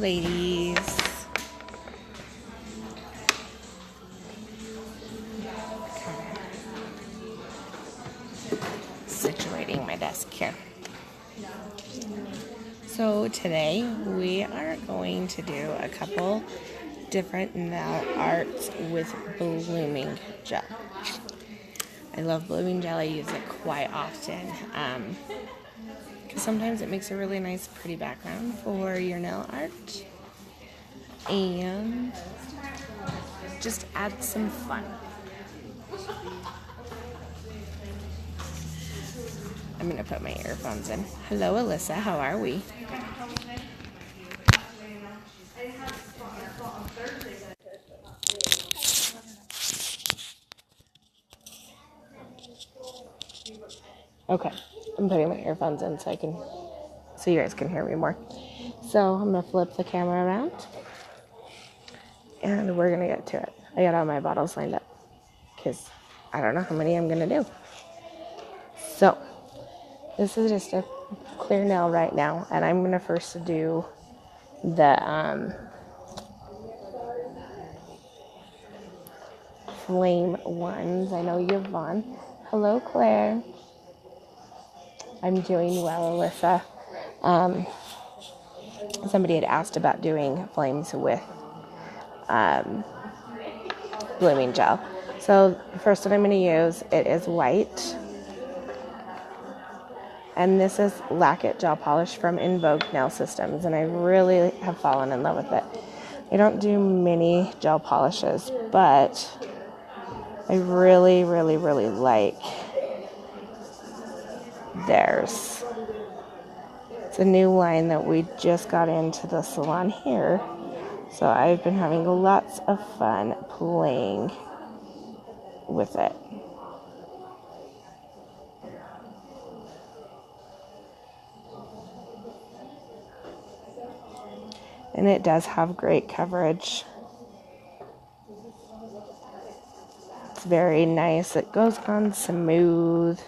ladies. Situating my desk here. So today we are going to do a couple different nail arts with blooming gel. I love blooming gel. I use it quite often because sometimes it makes a really nice pretty background for your nail art and just adds some fun. I'm going to put my earphones in. Hello, Alyssa. How are we? Okay, I'm putting my earphones in so you guys can hear me more. So I'm gonna flip the camera around, and we're gonna get to it. I got all my bottles lined up because I don't know how many I'm gonna do. So this is just a clear nail right now, and I'm gonna first do the flame ones. I know Yvonne. Hello, Claire. I'm doing well, Alyssa. Somebody had asked about doing flames with blooming gel. So the first one I'm going to use, it is white. And this is Lack-It Gel Polish from In Vogue Nail Systems. And I really have fallen in love with it. I don't do many gel polishes, but I really, really, really like theirs. It's a new line that we just got into the salon here. So I've been having lots of fun playing with it. And it does have great coverage. It's very nice. It goes on smooth.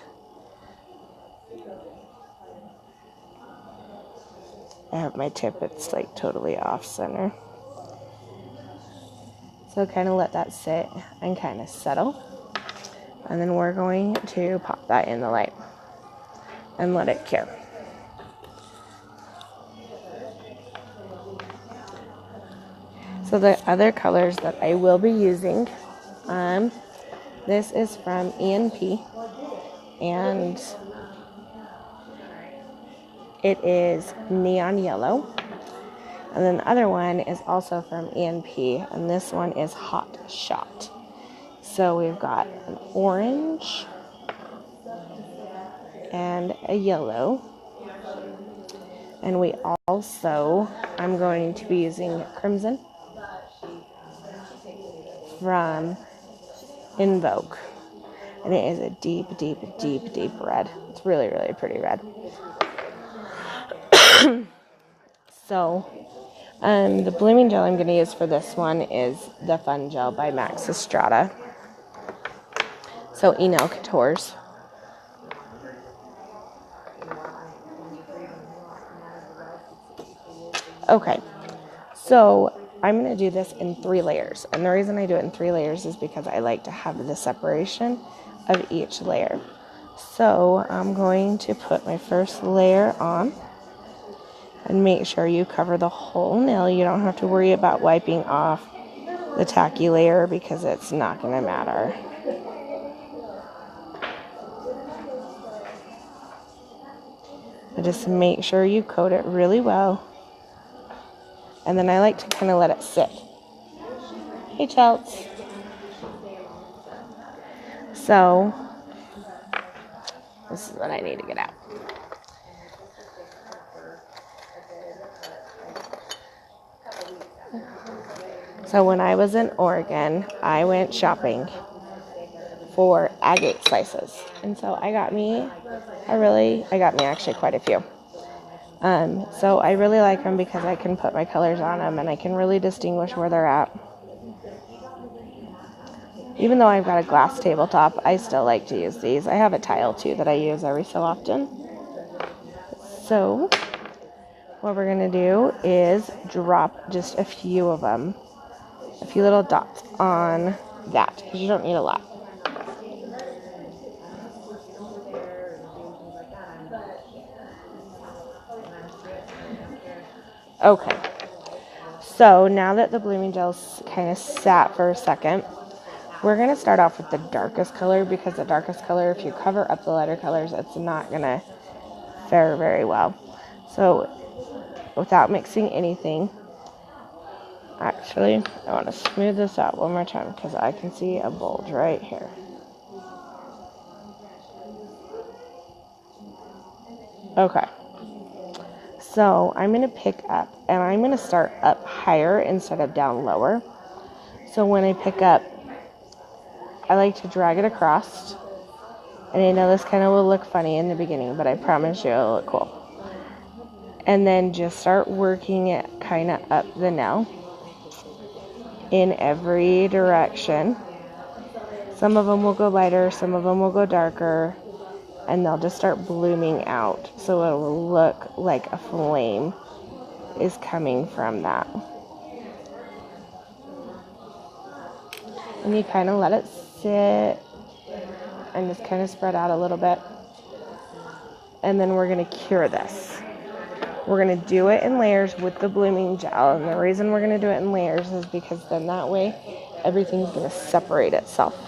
I have my tip, it's like totally off center. So kind of let that sit and kind of settle. And then we're going to pop that in the light and let it cure. So the other colors that I will be using, this is from E&P, and it is neon yellow. And then the other one is also from E&P, and this one is Hot Shot. So we've got an orange and a yellow. And we also, I'm going to be using Crimson from In Vogue. And it is a deep, deep, deep, deep red. It's really, really pretty red. So, the blooming gel I'm going to use for this one is the Fun Gel by Max Estrada. So, Nail Couture's. Okay, so I'm going to do this in 3 layers. And the reason I do it in 3 layers is because I like to have the separation of each layer. So I'm going to put my first layer on and make sure you cover the whole nail. You don't have to worry about wiping off the tacky layer because it's not going to matter. But just make sure you coat it really well. And then I like to kind of let it sit. Hey, Chels. So, this is what I need to get out. So when I was in Oregon, I went shopping for agate slices. And so I got me actually quite a few. So I really like them because I can put my colors on them and I can really distinguish where they're at. Even though I've got a glass tabletop, I still like to use these. I have a tile too that I use every so often. So what we're going to do is drop just a few of them, a few little dots on that, because you don't need a lot. Okay, so now that the blooming gel's kind of sat for a second, we're going to start off with the darkest color, because the darkest color, if you cover up the lighter colors, it's not going to fare very well. So without mixing anything, actually, I want to smooth this out one more time because I can see a bulge right here. Okay. So I'm going to pick up, and I'm going to start up higher instead of down lower. So when I pick up, I like to drag it across. And I know this kind of will look funny in the beginning, but I promise you it'll look cool. And then just start working it kind of up the nail in every direction. Some of them will go lighter, some of them will go darker, and they'll just start blooming out. So it will look like a flame is coming from that. And you kind of let it sit and just kind of spread out a little bit. And then we're going to cure this. We're going to do it in layers with the blooming gel. And the reason we're going to do it in layers is because then that way everything's going to separate itself.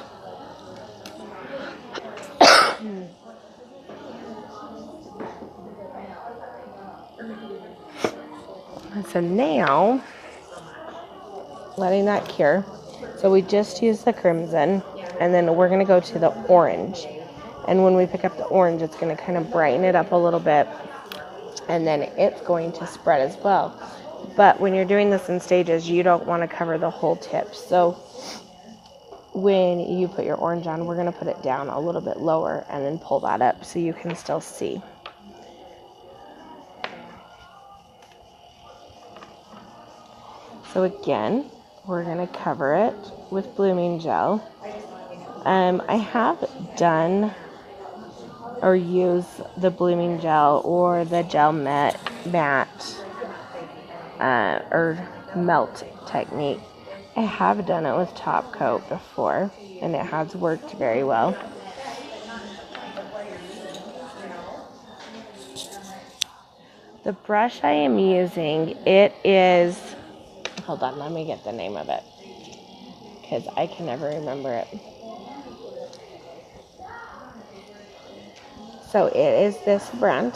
So now, letting that cure. So we just used the crimson, and then we're going to go to the orange. And when we pick up the orange, it's going to kind of brighten it up a little bit, and then it's going to spread as well. But when you're doing this in stages, you don't want to cover the whole tip. So when you put your orange on, we're going to put it down a little bit lower and then pull that up so you can still see. So again, we're going to cover it with blooming gel. I have done or use the blooming gel or the gel matte or melt technique. I have done it with top coat before, and it has worked very well. The brush I am using, it is, hold on, let me get the name of it, because I can never remember it. So it is this brand.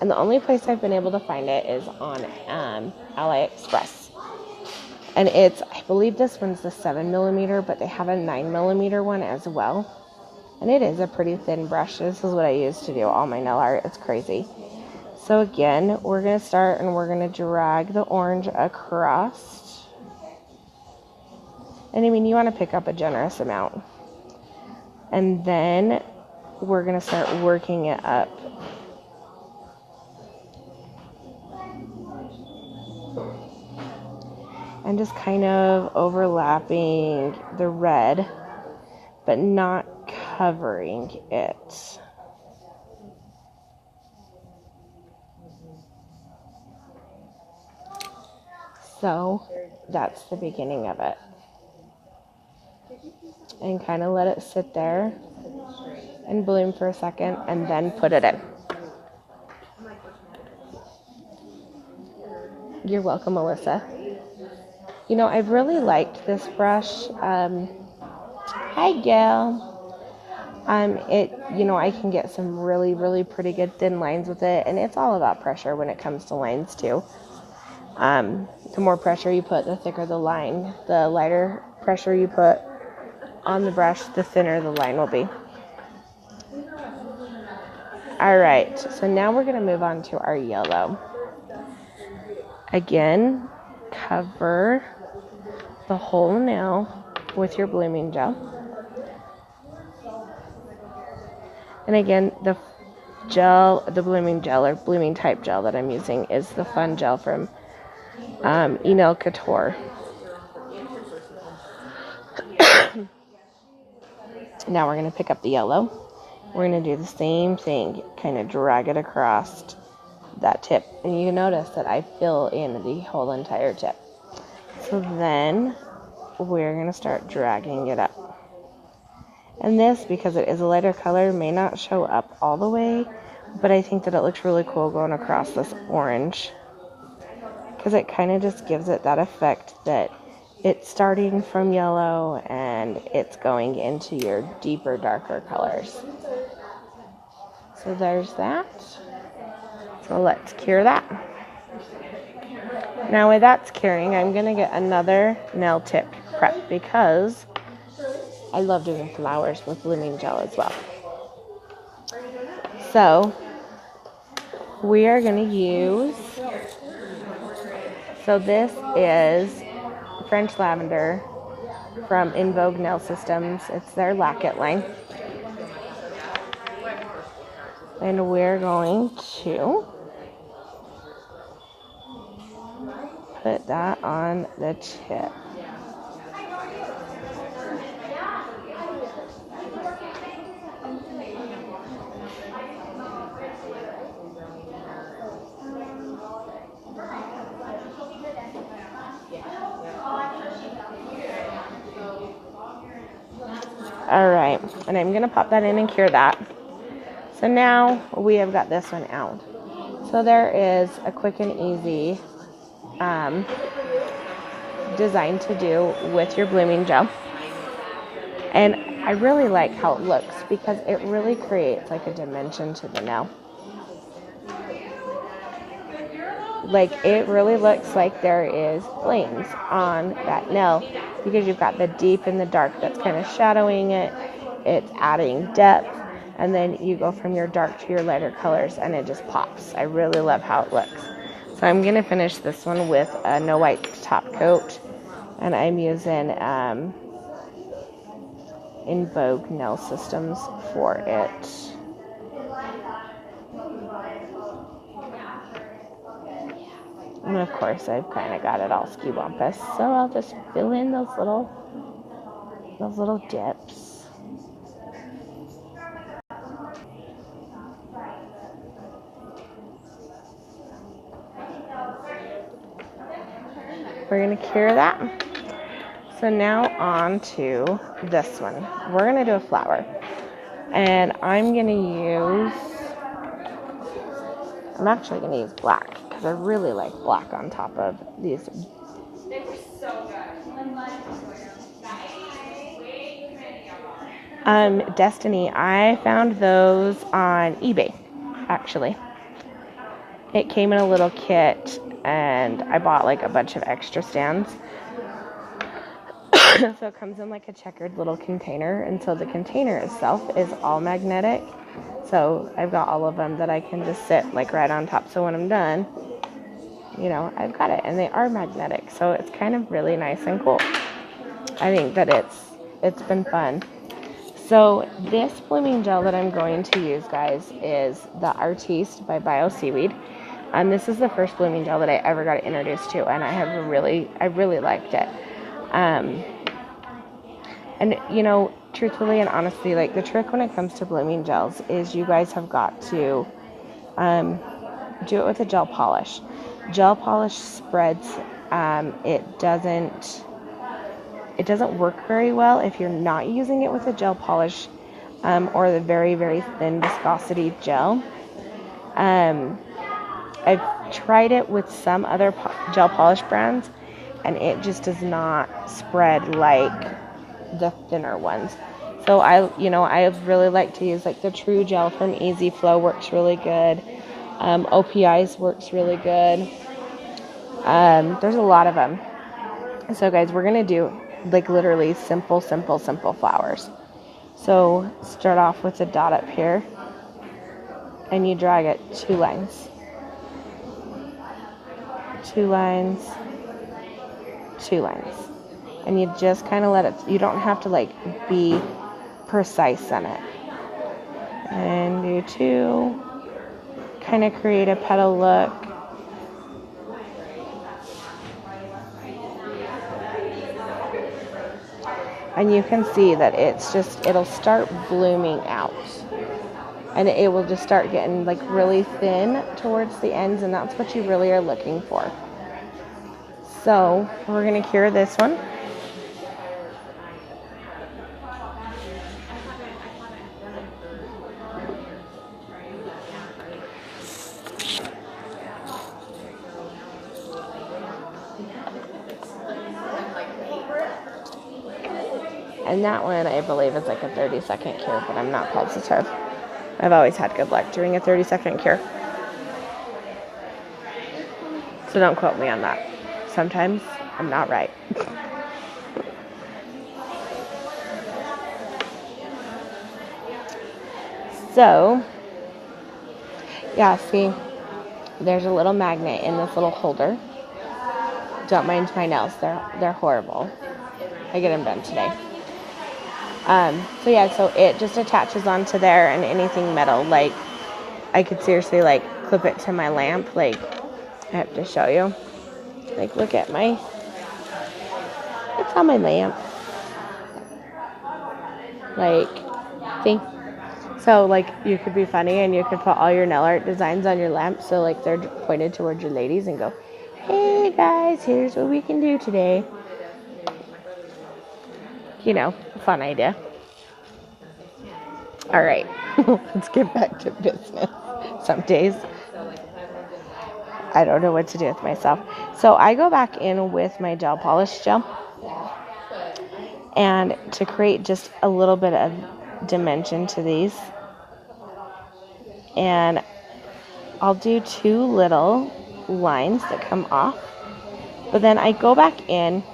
And the only place I've been able to find it is on AliExpress. And it's, I believe this one's the 7mm, but they have a 9mm one as well. And it is a pretty thin brush. This is what I use to do all my nail art. It's crazy. So again, we're going to start and we're going to drag the orange across. And I mean, you want to pick up a generous amount. And then we're going to start working it up. And just kind of overlapping the red, but not covering it. So that's the beginning of it. And kind of let it sit there and bloom for a second and then put it in. You're welcome, Melissa. You know, I've really liked this brush. Hi, Gail. I can get some really, really pretty good thin lines with it, and it's all about pressure when it comes to lines too. The more pressure you put, the thicker the line. The lighter pressure you put on the brush, the thinner the line will be. All right, so now we're going to move on to our yellow. Again, cover the whole nail with your blooming gel. And again, the blooming gel or blooming type gel that I'm using is the Fun Gel from Enel Couture. Now we're going to pick up the yellow we're going to do the same thing, kind of drag it across that tip. And you notice that I fill in the whole entire tip. So then we're going to start dragging it up. And this, because it is a lighter color, may not show up all the way, but I think that it looks really cool going across this orange, because it kind of just gives it that effect that it's starting from yellow and it's going into your deeper, darker colors. So there's that. So let's cure that. Now while that's curing, I'm going to get another nail tip prep because I love doing flowers with blooming gel as well. So we are going to use, so this is French Lavender from In Vogue Nail Systems. It's their Lack-It line. And we're going to put that on the tip. Alright, and I'm going to pop that in and cure that. So now we have got this one out. So there is a quick and easy design to do with your blooming gel. And I really like how it looks because it really creates like a dimension to the nail. Like it really looks like there is flames on that nail because you've got the deep and the dark that's kind of shadowing it. It's adding depth, and then you go from your dark to your lighter colors and it just pops. I really love how it looks. So I'm going to finish this one with a no white top coat, and I'm using In Vogue Nail Systems for it. And of course, I've kind of got it all ski-bumpus, so I'll just fill in those little dips. We're going to cure that. So now on to this one. We're going to do a flower. And I'm actually going to use black because I really like black on top of these. They were so good. Destiny, I found those on eBay, actually. It came in a little kit, and I bought like a bunch of extra stands. So it comes in like a checkered little container, and so the container itself is all magnetic. So I've got all of them that I can just sit like right on top. So when I'm done, you know, I've got it, and they are magnetic. So it's kind of really nice and cool. I think that it's been fun. So this blooming gel that I'm going to use, guys, is the Artiste by Bio Seaweed. And this is the first blooming gel that I ever got introduced to, and I really liked it. And you know, truthfully and honestly, like the trick when it comes to blooming gels is you guys have got to do it with a gel polish. Gel polish spreads. It doesn't work very well if you're not using it with a gel polish or the very, very thin viscosity gel. I've tried it with some other gel polish brands, and it just does not spread like the thinner ones. So I really like to use like the True Gel from Easy Flow, works really good. OPI's works really good. There's a lot of them. So guys, we're gonna do like literally simple flowers. So start off with a dot up here, and you drag it 2 lines. 2 lines, 2 lines. And you just kind of let it, you don't have to like be precise on it. And do 2, kind of create a petal look. And you can see that it'll start blooming out. and it will just start getting like really thin towards the ends, and that's what you really are looking for. So we're going to cure this one. And that one, I believe, is like a 30-second cure, but I'm not positive. I've always had good luck doing a 30-second cure. So don't quote me on that. Sometimes I'm not right. So, yeah, see, there's a little magnet in this little holder. Don't mind my nails. They're horrible. I get them done today. So yeah, so it just attaches onto there, and anything metal, like I could seriously like clip it to my lamp. Like I have to show you. Like look at it's on my lamp. Like see? So like you could be funny and you could put all your nail art designs on your lamp, so like they're pointed towards your ladies and go, hey guys, here's what we can do today. You know, fun idea. All right, let's get back to business. Some days I don't know what to do with myself. So I go back in with my gel polish gel, and to create just a little bit of dimension to these, and I'll do 2 little lines that come off, but then I go back in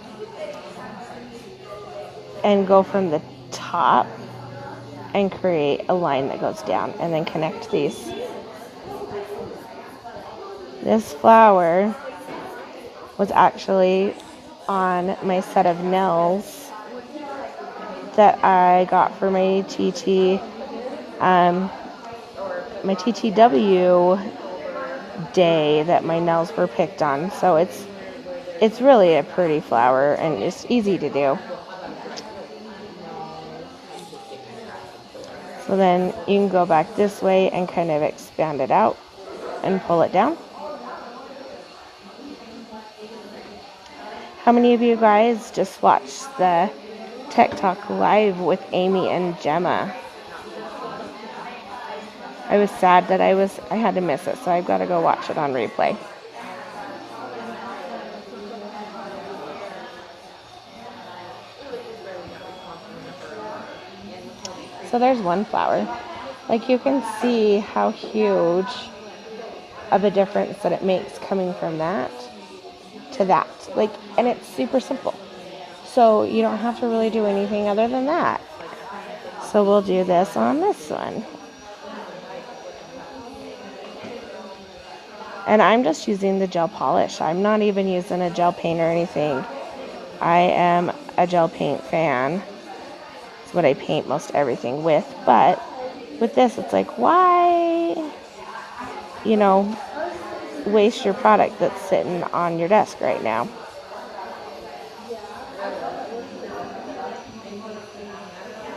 and go from the top and create a line that goes down and then connect these. This flower was actually on my set of nails that I got for my TTW day that my nails were picked on. So it's really a pretty flower, and it's easy to do. So then you can go back this way and kind of expand it out and pull it down. How many of you guys just watched the Tech Talk Live with Amy and Gemma? I was sad that I had to miss it, so I've got to go watch it on replay. So there's one flower. Like you can see how huge of a difference that it makes coming from that to that. Like, and it's super simple. So you don't have to really do anything other than that. So we'll do this on this one. And I'm just using the gel polish. I'm not even using a gel paint or anything. I am a gel paint fan. It's what I paint most everything with. But with this, it's like, why, waste your product that's sitting on your desk right now?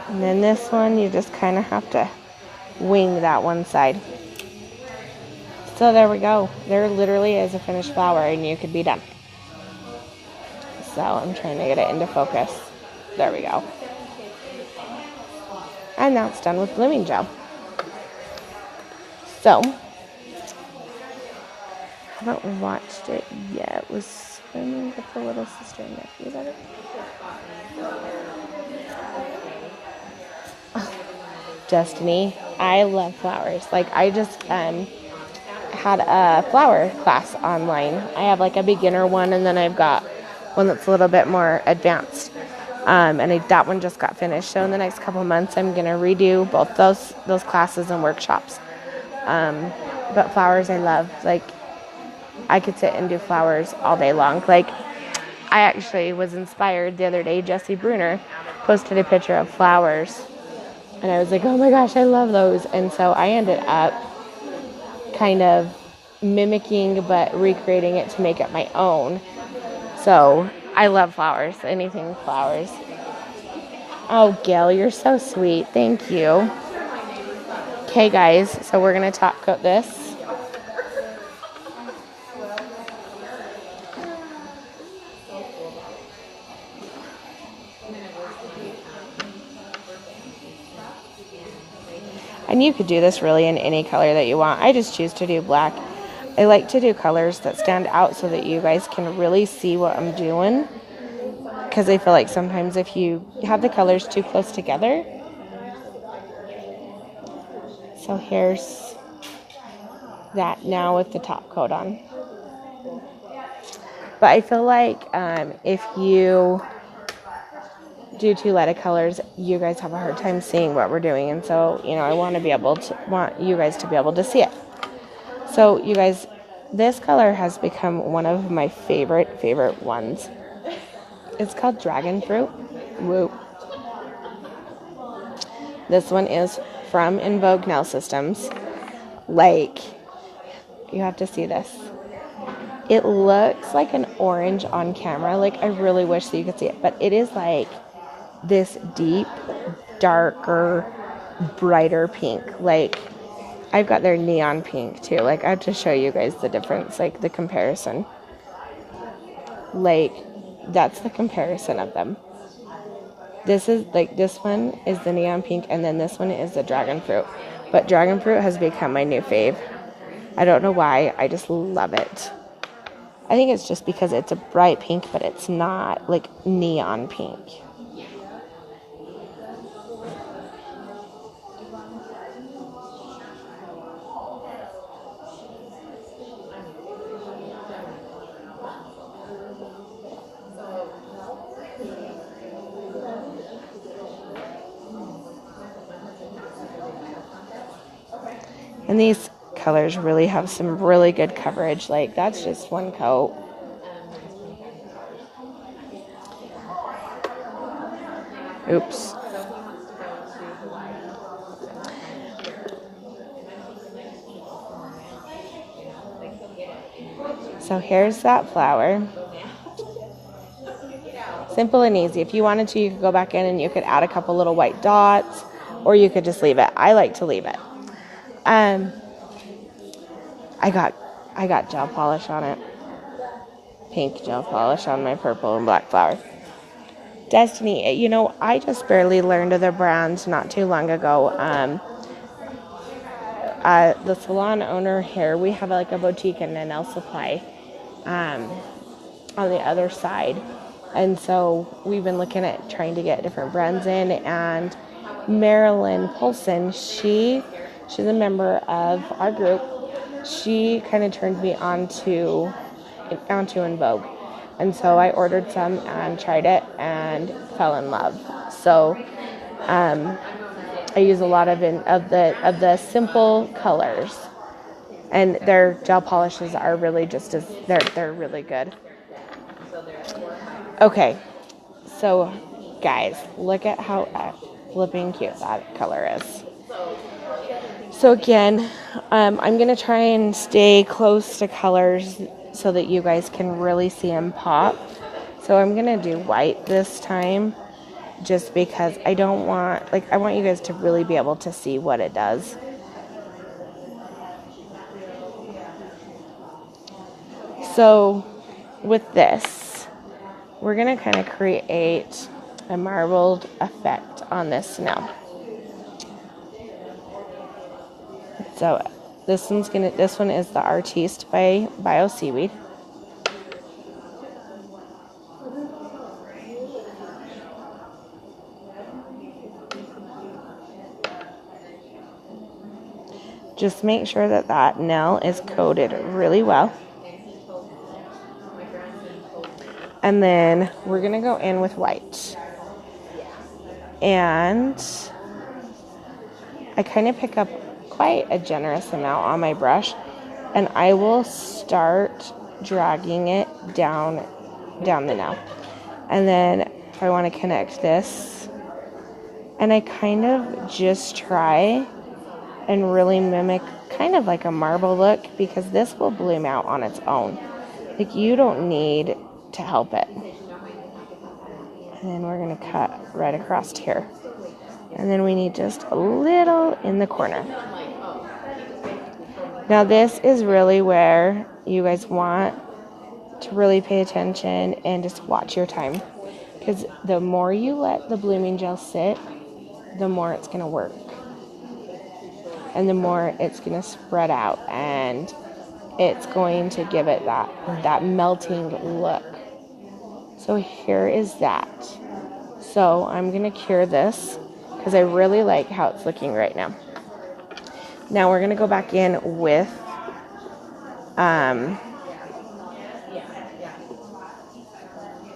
And then this one, you just kind of have to wing that one side. So there we go. There literally is a finished flower, and you could be done. So I'm trying to get it into focus. There we go. And now it's done with blooming gel. So, haven't watched it yet. Was swimming with the little sister and nephew better? Destiny. I love flowers. Like I just had a flower class online. I have like a beginner one, and then I've got one that's a little bit more advanced. That one just got finished. So in the next couple months, I'm gonna redo both those classes and workshops. But flowers, I love. Like I could sit and do flowers all day long. Like I actually was inspired the other day. Jesse Bruner posted a picture of flowers, and I was like, oh my gosh, I love those. And so I ended up kind of mimicking but recreating it to make it my own. So I love flowers, anything flowers. Oh, Gail, you're so sweet. Thank you. Okay, guys, so we're going to top coat this. And you could do this really in any color that you want. I just choose to do black. I like to do colors that stand out so that you guys can really see what I'm doing. Because I feel like sometimes if you have the colors too close together. So here's that now with the top coat on. But I feel like if you do too light of colors, you guys have a hard time seeing what we're doing. And so, you know, I want you guys to be able to see it. So you guys, this color has become one of my favorite ones. It's called Dragon Fruit. Woo. This one is from In Vogue Nail Systems. Like, you have to see this. It looks like an orange on camera. Like, I really wish that you could see it. But it is like this deep, darker, brighter pink. Like, I've got their neon pink too. Like, I have to show you guys the difference, like the comparison. Like, that's the comparison of them. This is like, this one is the neon pink, and then this one is the dragon fruit. But dragon fruit has become my new fave. I don't know why. I just love it. I think it's just because it's a bright pink, but it's not like neon pink. And these colors really have some really good coverage. Like, that's just one coat. Oops. So here's that flower. Simple and easy. If you wanted to, you could go back in and you could add a couple little white dots, or you could just leave it. I like to leave it. I got gel polish on it. Pink gel polish on my purple and black flower. Destiny, you know, I just barely learned of the brand not too long ago. The salon owner here, we have like a boutique and a nail supply on the other side. And so we've been looking at trying to get different brands in. And Marilyn Polson, she's a member of our group. She kind of turned me onto In Vogue. And so I ordered some and tried it and fell in love. So I use a lot of the simple colors, and their gel polishes are really just as they're really good. Okay, so guys, look at how flipping cute that color is. So again, I'm gonna try and stay close to colors so that you guys can really see them pop. So I'm gonna do white this time, just because I want you guys to really be able to see what it does. So with this, we're gonna kind of create a marbled effect on this now. So this one is the Artiste by Bio Seaweed. Just make sure that nail is coated really well. And then we're going to go in with white. And I kind of pick up quite a generous amount on my brush. And I will start dragging it down the nail. And then if I want to connect this, and I kind of just try and really mimic kind of like a marble look, because this will bloom out on its own. Like, you don't need to help it. And then we're going to cut right across here. And then we need just a little in the corner. Now this is really where you guys want to really pay attention and just watch your time. Because the more you let the blooming gel sit, the more it's going to work. And the more it's going to spread out. And it's going to give it that melting look. So here is that. So I'm going to cure this because I really like how it's looking right now. Now we're going to go back in with I'm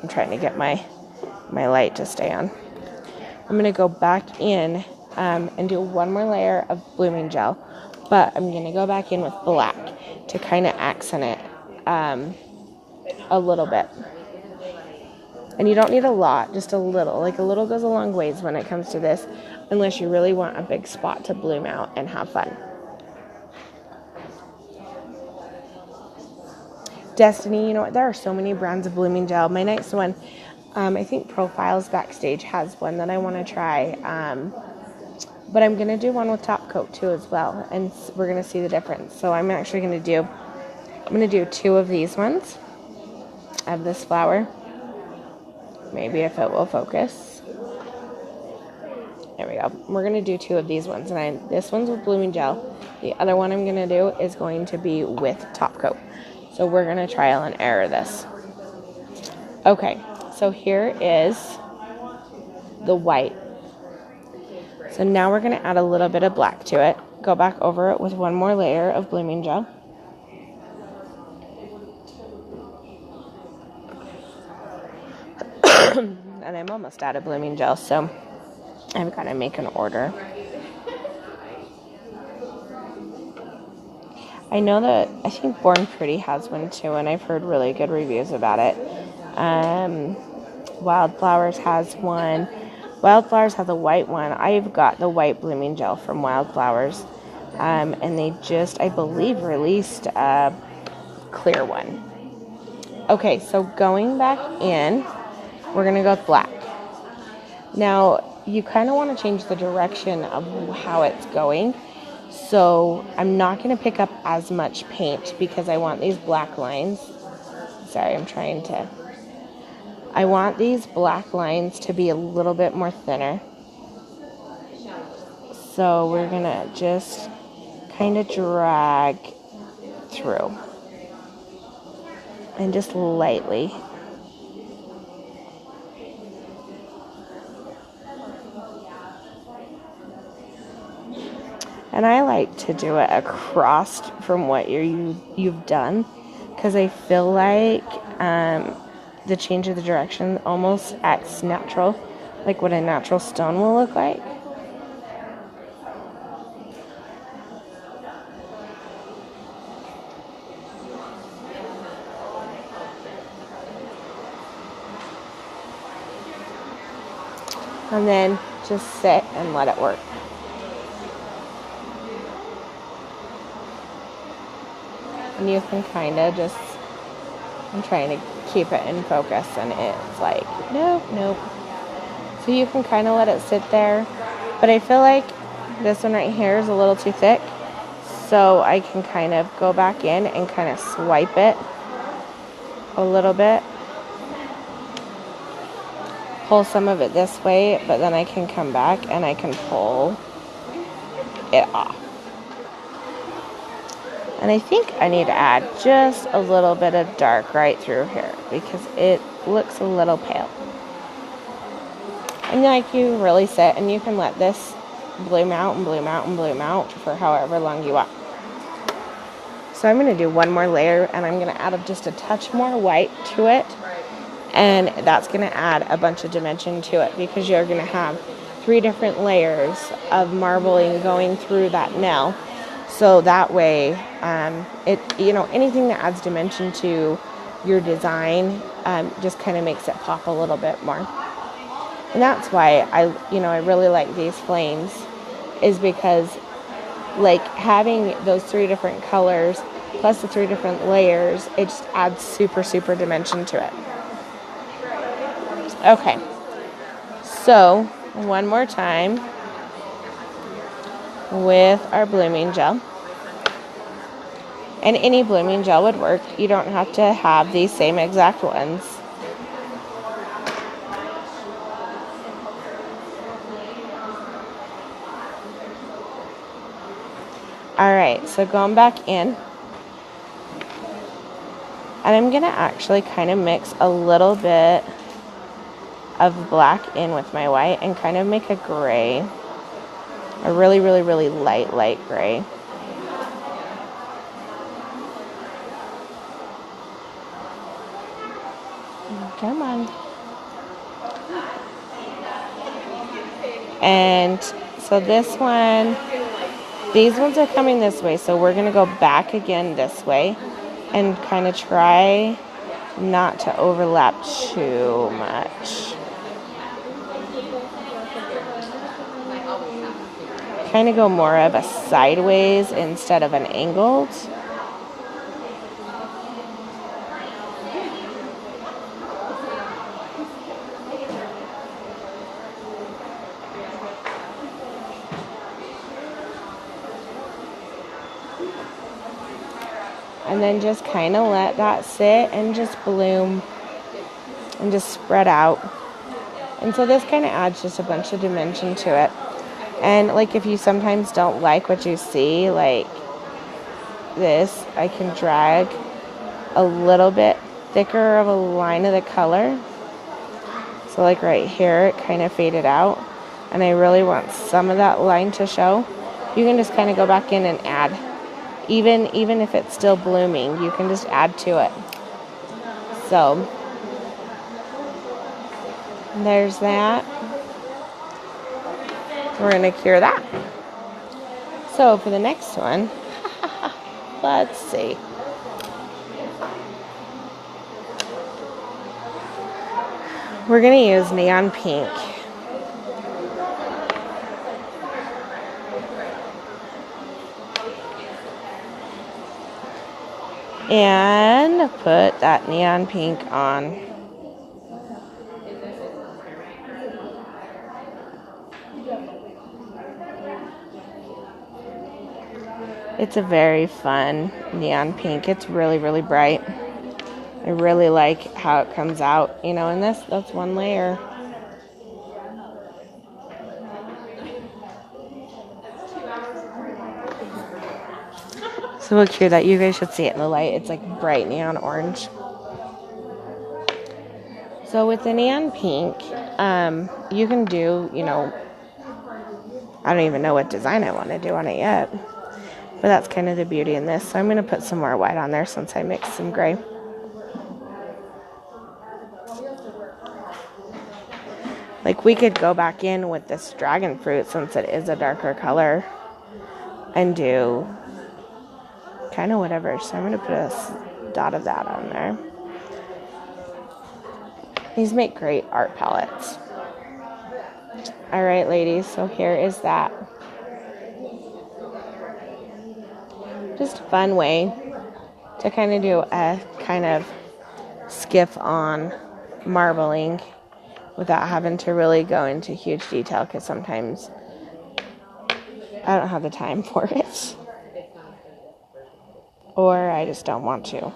trying to get my light to stay on. I'm going to go back in and do one more layer of blooming gel, but I'm going to go back in with black to kind of accent it a little bit. And you don't need a lot, just a little. Like a little goes a long ways when it comes to this, unless you really want a big spot to bloom out and have fun. Destiny, you know what? There are so many brands of blooming gel. My next one, I think Profiles Backstage has one that I want to try. But I'm going to do one with top coat too as well. And we're going to see the difference. So I'm actually going to do 2 of these ones of this flower. Maybe if it will focus. There we go. We're going to do 2 of these ones. And this one's with blooming gel. The other one I'm going to do is going to be with top coat. So we're going to trial and error this. Okay, so here is the white. So now we're going to add a little bit of black to it. Go back over it with one more layer of blooming gel. And I'm almost out of blooming gel, so I've got to make an order. I know that I think Born Pretty has one too, and I've heard really good reviews about it. Wildflowers has one. Wildflowers has a white one. I've got the white blooming gel from Wildflowers, and they just, I believe, released a clear one. Okay, so going back in, we're going to go with black. Now, you kind of want to change the direction of how it's going. So I'm not going to pick up as much paint because I want these black lines. Sorry, I want these black lines to be a little bit more thinner. So we're going to just kind of drag through. And just lightly. And I like to do it across from what you've done, because I feel like the change of the direction almost acts natural, like what a natural stone will look like. And then just sit and let it work. And you can kind of just, I'm trying to keep it in focus, and it's like, nope. So you can kind of let it sit there. But I feel like this one right here is a little too thick. So I can kind of go back in and kind of swipe it a little bit. Pull some of it this way, but then I can come back and I can pull it off. And I think I need to add just a little bit of dark right through here because it looks a little pale. And like you really sit and you can let this bloom out and bloom out and bloom out for however long you want. So I'm going to do one more layer, and I'm going to add just a touch more white to it. And that's going to add a bunch of dimension to it because you're going to have 3 different layers of marbling going through that nail. So that way, anything that adds dimension to your design just kind of makes it pop a little bit more. And that's why I really like these flames, is because like having those 3 different colors plus the 3 different layers, it just adds super, super dimension to it. Okay, so one more time with our blooming gel. And any blooming gel would work. You don't have to have these same exact ones. Alright, so going back in. And I'm going to actually kind of mix a little bit of black in with my white and kind of make a gray. A really, really, really light gray. Come on. And so this one, these ones are coming this way, so we're going to go back again this way and kind of try not to overlap too much. Kind of go more of a sideways instead of an angled. And then just kind of let that sit and just bloom and just spread out. And so this kind of adds just a bunch of dimension to it. And like if you sometimes don't like what you see, like this, I can drag a little bit thicker of a line of the color. So like right here, it kind of faded out. And I really want some of that line to show. You can just kind of go back in and add. Even if it's still blooming, you can just add to it. So there's that. We're going to cure that. So for the next one, let's see. We're going to use neon pink. And put that neon pink on. It's a very fun neon pink. It's really, really bright. I really like how it comes out, you know, and that's one layer. So we'll cure that. You guys should see it in the light. It's like bright neon orange. So with the neon pink, you can do, you know, I don't even know what design I want to do on it yet. But that's kind of the beauty in this. So I'm going to put some more white on there since I mixed some gray. Like we could go back in with this dragon fruit since it is a darker color and do kind of whatever. So I'm going to put a dot of that on there. These make great art palettes. All right, ladies, so here is that. Just a fun way to kind of do a kind of skiff on marbling without having to really go into huge detail because sometimes I don't have the time for it. Or I just don't want to.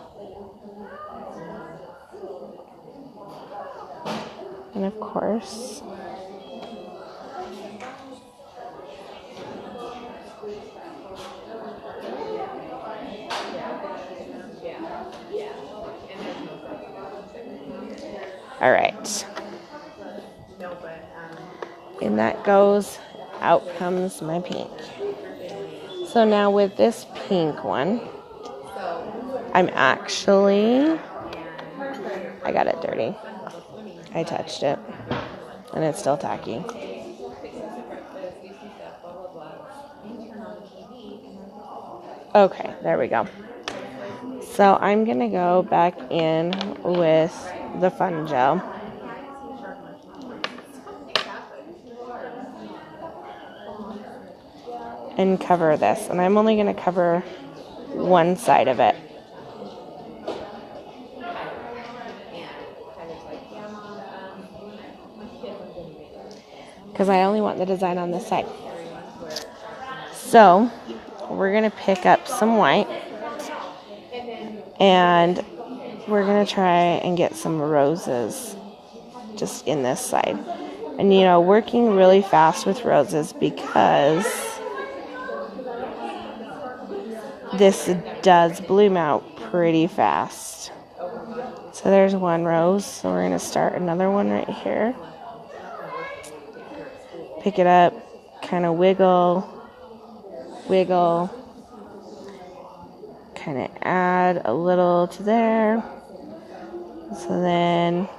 And of course, all right. And that goes, out comes my pink. So now with this pink one, I got it dirty. I touched it. And it's still tacky. Okay, there we go. So I'm going to go back in with the Fun Gel. And cover this. And I'm only going to cover one side of it. Because I only want the design on this side. So we're going to pick up some white. And we're going to try and get some roses just in this side. And, you know, working really fast with roses because this does bloom out pretty fast. So there's one rose. So we're going to start another one right here. Pick it up, kind of wiggle, kind of add a little to there. So then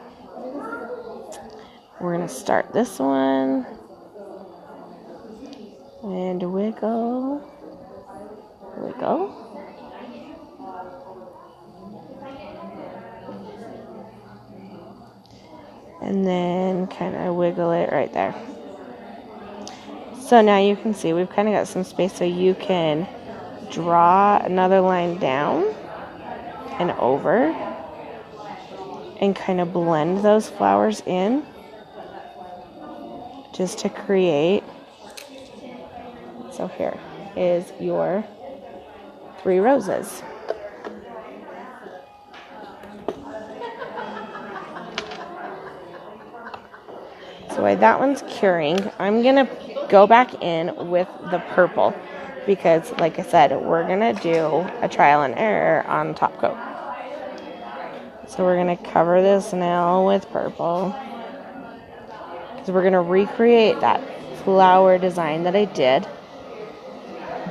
we're going to start this one and wiggle. And then kind of wiggle it right there. So now you can see we've kind of got some space, so you can draw another line down and over and kind of blend those flowers in just to create. So here is your 3 roses. So while that one's curing, I'm going to go back in with the purple because, like I said, we're going to do a trial and error on top coat. So we're going to cover this now with purple because we're going to recreate that flower design that I did,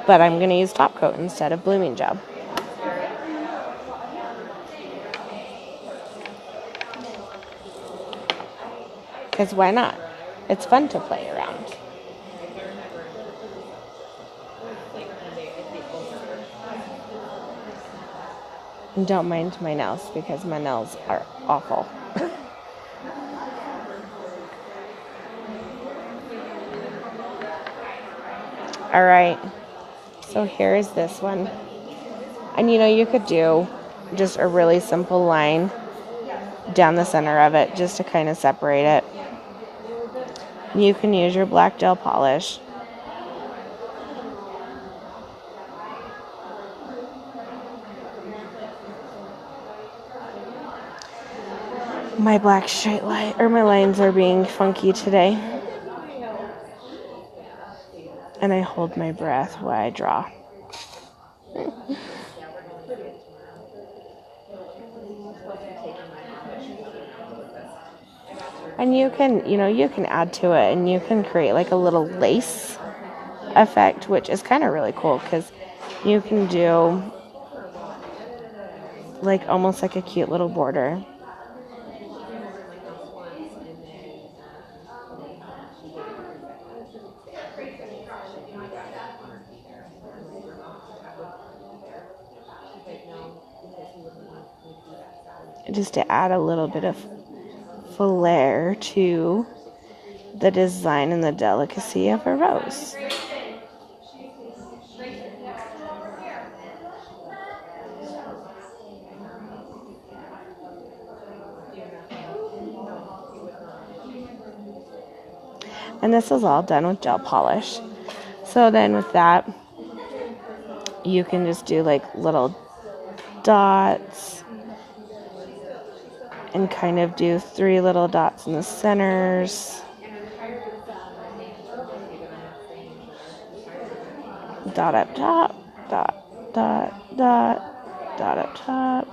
but I'm going to use top coat instead of blooming gel. Because why not? It's fun to play around. And don't mind my nails because my nails are awful. All right. So here's this one. And you know, you could do just a really simple line down the center of it just to kind of separate it. You can use your black gel polish. My black straight line, or my lines are being funky today. And I hold my breath while I draw. And you can add to it and you can create like a little lace effect, which is kind of really cool because you can do like almost like a cute little border. Just to add a little bit of flair to the design and the delicacy of a rose. And this is all done with gel polish. So then with that, you can just do like little dots and kind of do 3 little dots in the centers. Dot up top, dot, dot, dot, dot up top.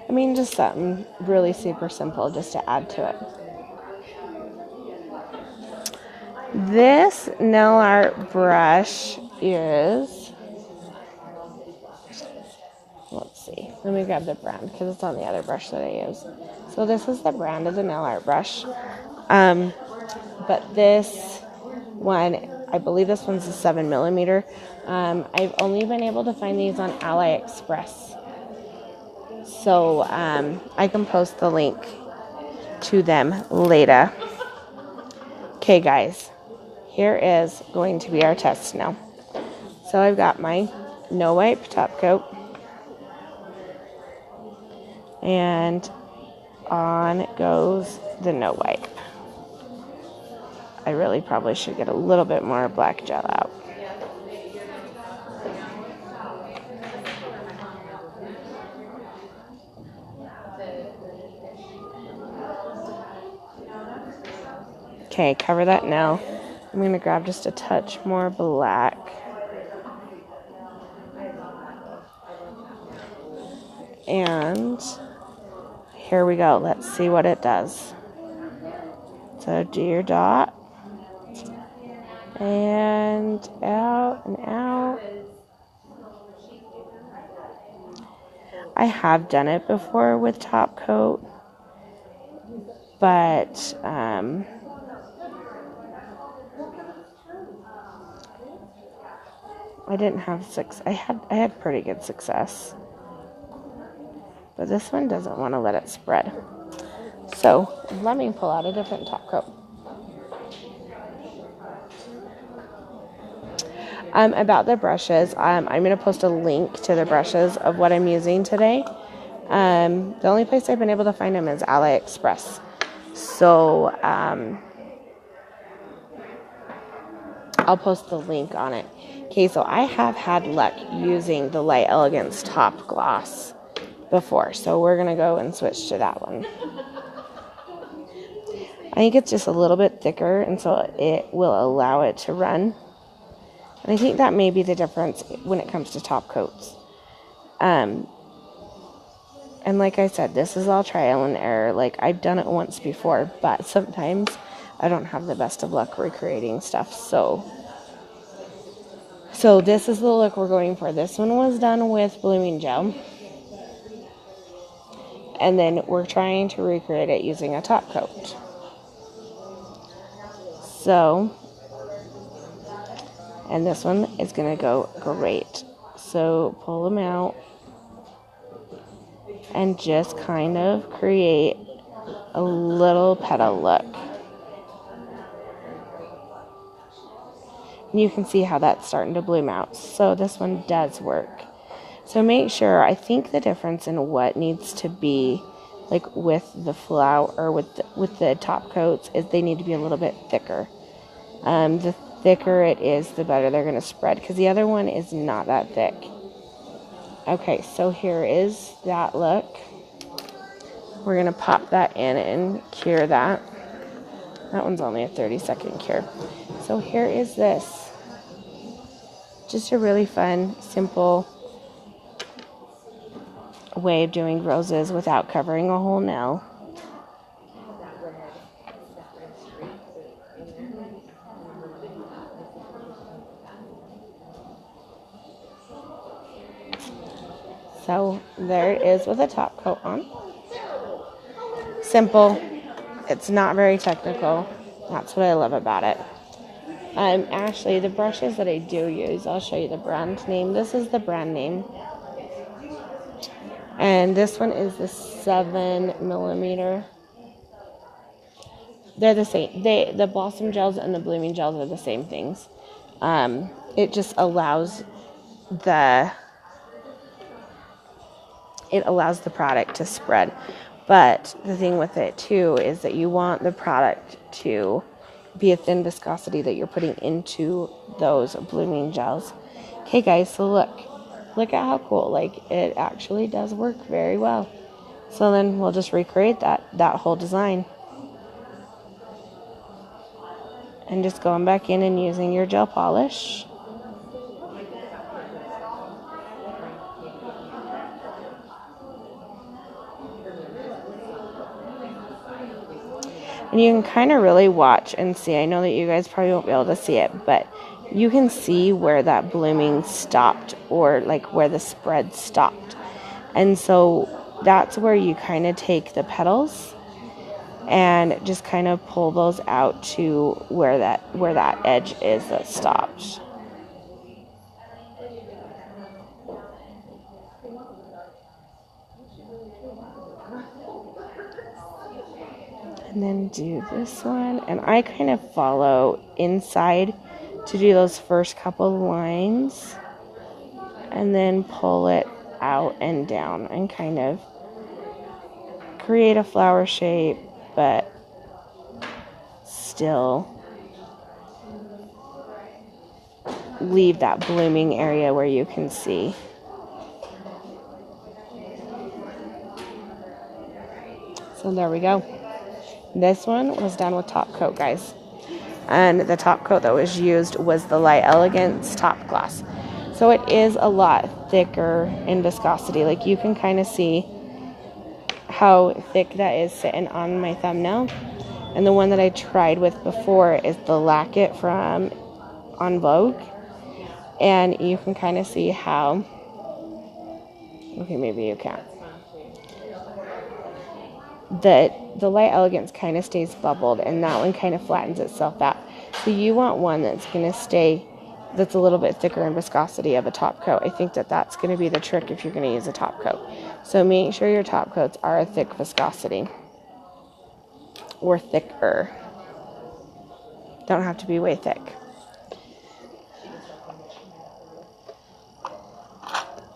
I mean, just something really super simple just to add to it. This nail art brush is, let's see, let me grab the brand because it's on the other brush that I use. So this is the brand of the nail art brush. But this one, I believe this one's a 7mm. I've only been able to find these on AliExpress. So I can post the link to them later. Okay, guys, here is going to be our test now. So I've got my no wipe top coat, and on goes the no wipe. I really probably should get a little bit more black gel out. Okay, cover that now. I'm going to grab just a touch more black. And here we go. Let's see what it does. So do your dot. And out and out. I have done it before with top coat, but I didn't have success. I had pretty good success, but this one doesn't want to let it spread. So let me pull out a different top coat. About the brushes, I'm going to post a link to the brushes of what I'm using today. The only place I've been able to find them is AliExpress. So I'll post the link on it. Okay, so I have had luck using the Light Elegance Top Gloss before, so we're going to go and switch to that one. I think it's just a little bit thicker, and so it will allow it to run. And I think that may be the difference when it comes to top coats. And like I said, this is all trial and error. Like, I've done it once before, but sometimes I don't have the best of luck recreating stuff. So this is the look we're going for. This one was done with blooming gel. And then we're trying to recreate it using a top coat. So, and this one is going to go great. So pull them out and just kind of create a little petal look. And you can see how that's starting to bloom out. So this one does work. So make sure, I think the difference in what needs to be like with the flower or with the top coats is they need to be a little bit thicker. The thicker it is, the better they're going to spread, because the other one is not that thick. Okay, so here is that look. We're going to pop that in and cure that. That one's only a 30-second cure. So here is this. Just a really fun, simple way of doing roses without covering a whole nail. So there it is with a top coat on. Simple. It's not very technical. That's what I love about it. Actually, the brushes that I do use, I'll show you the brand name. This is the brand name. And this one is the 7mm. They're the same. The Blossom gels and the Blooming gels are the same things. It just allows the product to spread. But the thing with it too is that you want the product to be a thin viscosity that you're putting into those blooming gels. Okay guys, so look at how cool. Like, it actually does work very well. So then we'll just recreate that whole design. And just going back in and using your gel polish. And you can kind of really watch and see. I know that you guys probably won't be able to see it, but you can see where that blooming stopped, or like where the spread stopped. And so that's where you kind of take the petals and just kind of pull those out to where that edge is that stopped. And then do this one, and I kind of follow inside to do those first couple lines and then pull it out and down and kind of create a flower shape, but still leave that blooming area where you can see. So there we go. This one was done with top coat, guys. And the top coat that was used was the Light Elegance Top Gloss. So it is a lot thicker in viscosity. Like you can kind of see how thick that is sitting on my thumbnail. And the one that I tried with before is the Lack It from On Vogue. And you can kind of see how, okay, maybe you can't. The Light Elegance kind of stays bubbled, and that one kind of flattens itself out. So you want one that's going to stay, that's a little bit thicker in viscosity of a top coat. I think that that's going to be the trick if you're going to use a top coat. So make sure your top coats are a thick viscosity or thicker. Don't have to be way thick.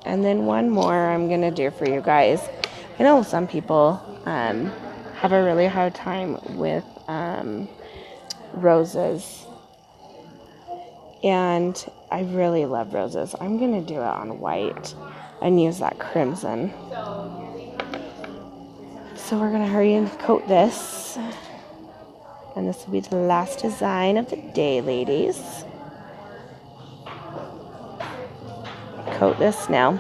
And then one more I'm going to do for you guys. I know some people have a really hard time with roses. And I really love roses. I'm going to do it on white and use that crimson. So we're going to hurry and coat this. And this will be the last design of the day, ladies. Coat this now.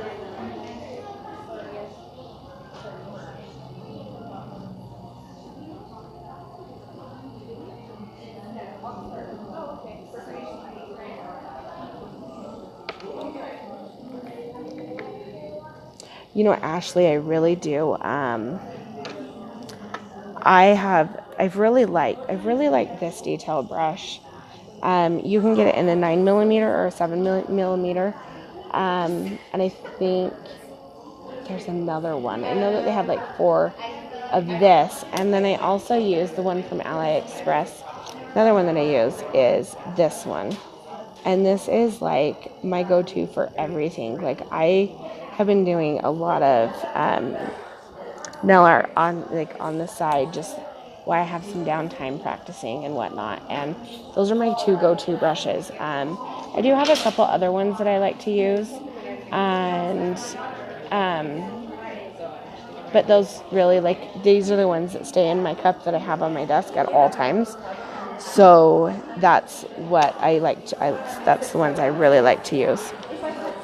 You know, Ashley, I really do. I really like this detail brush. You can get it in a 9mm or a 7mm. And I think there's another one. I know that they have like 4 of this. And then I also use the one from AliExpress. Another one that I use is this one. And this is like my go-to for everything. Like I have been doing a lot of nail art on the side, just while I have some downtime practicing and whatnot. And those are my 2 go-to brushes. I do have a couple other ones that I like to use, and but those really, like, these are the ones that stay in my cup that I have on my desk at all times. So that's what I like to, that's the ones I really like to use.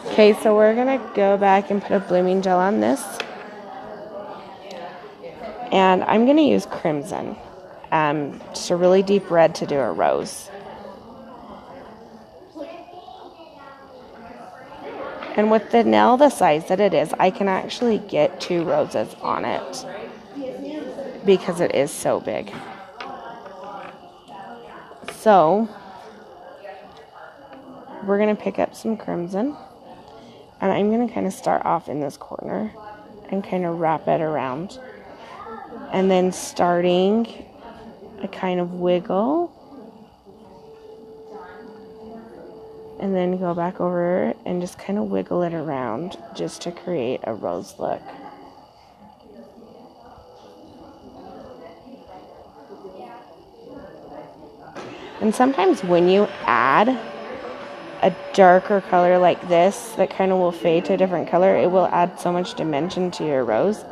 Okay, so we're gonna go back and put a blooming gel on this. And I'm gonna use crimson. Just a really deep red to do a rose. And with the nail the size that it is, I can actually get 2 roses on it because it is so big. So we're going to pick up some crimson, and I'm going to kind of start off in this corner and kind of wrap it around. And then starting a kind of wiggle, and then go back over and just kind of wiggle it around just to create a rose look. And sometimes when you add a darker color like this that kind of will fade to a different color, it will add so much dimension to your rose.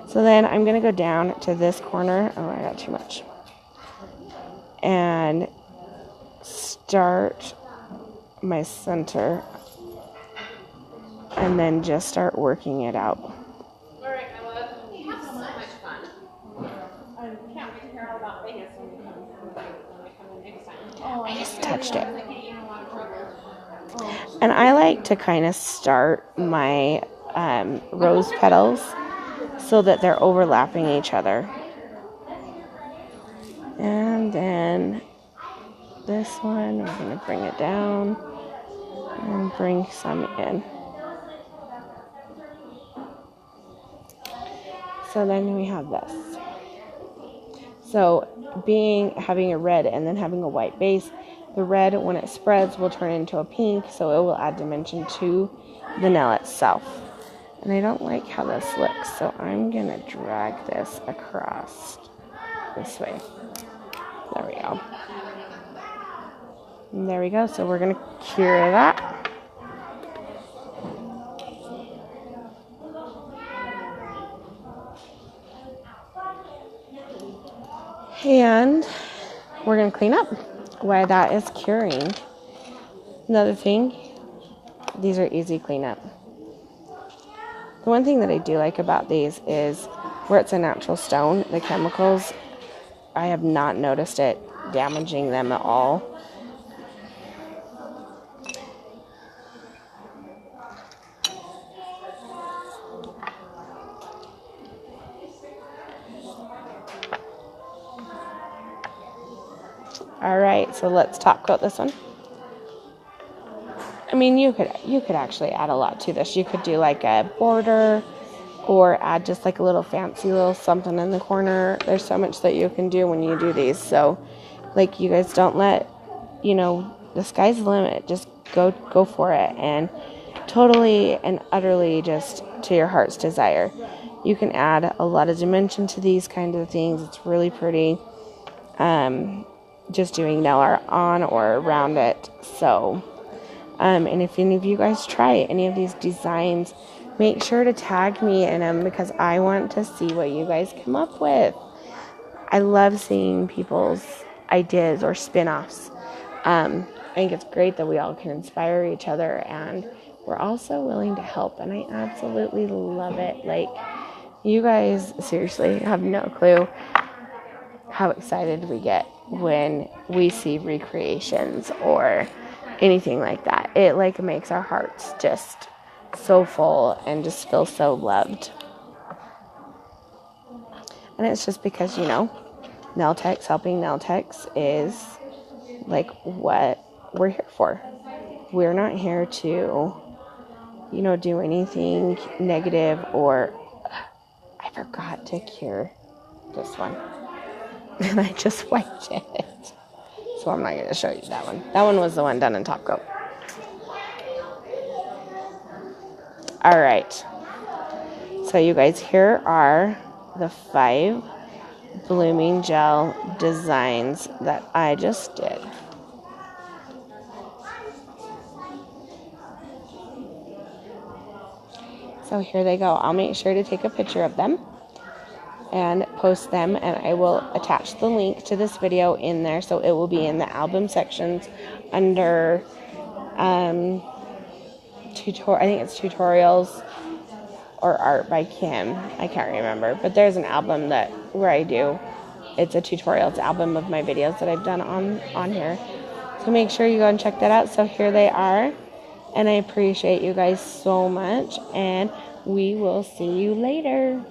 So then I'm going to go down to this corner. Oh, I got too much. And start my center, and then just start working it out. All right, my love. We have so much fun. I can't wait to hear all about Vegas when we come in next time. I just touched it. And I like to kind of start my rose petals so that they're overlapping each other. And then this one, we're going to bring it down and bring some in. So then we have this. So having a red and then having a white base, The red, when it spreads, will turn into a pink, so it will add dimension to the nail itself. And I don't like how this looks, so I'm going to drag this across this way. There we go. And there we go. So we're going to cure that. And we're going to clean up while that is curing. Another thing, these are easy cleanup. The one thing that I do like about these is where it's a natural stone, the chemicals, I have not noticed it damaging them at all. All right, so let's top coat this one. I mean, you could actually add a lot to this. You could do like a border or add just like a little fancy little something in the corner. There's so much that you can do when you do these. So, like, you guys don't let, the sky's the limit. Just go for it, and totally and utterly just to your heart's desire. You can add a lot of dimension to these kind of things. It's really pretty. Just doing nail art on or around it. So, and if any of you guys try any of these designs, make sure to tag me in them because I want to see what you guys come up with. I love seeing people's ideas or spin-offs. I think it's great that we all can inspire each other, and we're also willing to help, and I absolutely love it. Like, you guys seriously have no clue how excited we get when we see recreations or anything like that. It like makes our hearts just so full and just feel so loved. And it's just because, nail techs helping nail techs is like what we're here for. We're not here to, do anything negative or I forgot to cure this one. And I just wiped it. So I'm not going to show you that one. That one was the one done in top coat. All right. So you guys, here are the 5 blooming gel designs that I just did. So here they go. I'll make sure to take a picture of them and post them, and I will attach the link to this video in there, so it will be in the album sections under I think it's tutorials or art by Kim. I can't remember, but there's an album where I do. It's a tutorials album of my videos that I've done on here. So make sure you go and check that out. So here they are, and I appreciate you guys so much, and we will see you later.